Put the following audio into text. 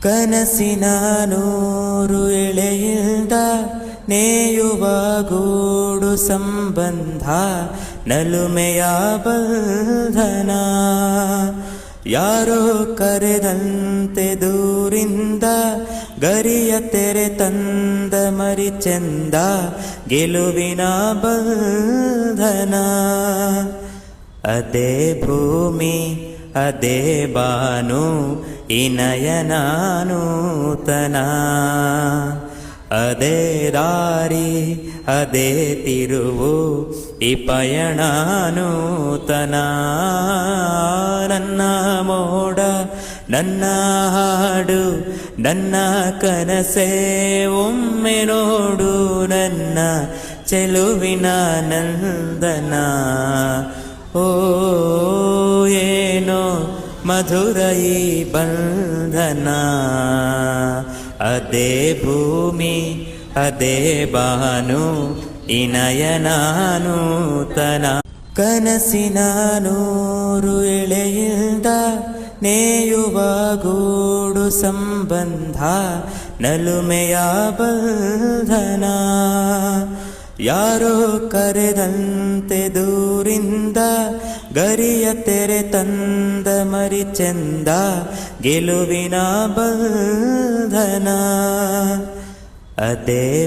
ಕನಸಿನ ನೂರು ಎಳೆಯಿಂದ ನೇಯುವ ಗೂಡು ಸಂಬಂಧ ನಲುಮೆಯ ಬಂಧನ. ಯಾರೋ ಕರೆದಂತೆ ದೂರಿಂದ ಗರಿಯ ತೆರೆ ತಂದ ಮರಿಚೆಂದ ಗೆಲುವಿನ ಬಂಧನ. ಅದೇ ಭೂಮಿ ಅದೇ ಬಾನು ಈ ನಯನ ನೂತನ. ಅದೇ ದಾರಿ ಅದೇ ತಿರುವು ಈ ಪಯಣ ನೂತನ. ನನ್ನ ಮೋಡ ನನ್ನ ಹಾಡು ನನ್ನ ಕನಸೇ ಒಮ್ಮೆ ನೋಡು ನನ್ನ ಚೆಲುವಿನ ನಂದನ. ಓ ಏನೋ ಮಧುರ ಈ ಬಂಧನ. ಅದೇ ಭೂಮಿ ಅದೇ ಬಾನು ಈ ನಯನ ನೂತನ. ಕನಸಿನ ನೂರು ಎಳೆಯಿಂದ ನೇಯುವ ಗೂಡು ಸಂಬಂಧ ನಲುಮೆಯ ಬಂಧನ. ಯಾರೋ ಕರೆದಂತೆ ದೂರಿಂದ ಗರಿಯ ತೆರೆ ತಂದ ಮರಿಚೆಂದ ಗೆಲುವಿನ ಬಂಧನ. ಅದೇ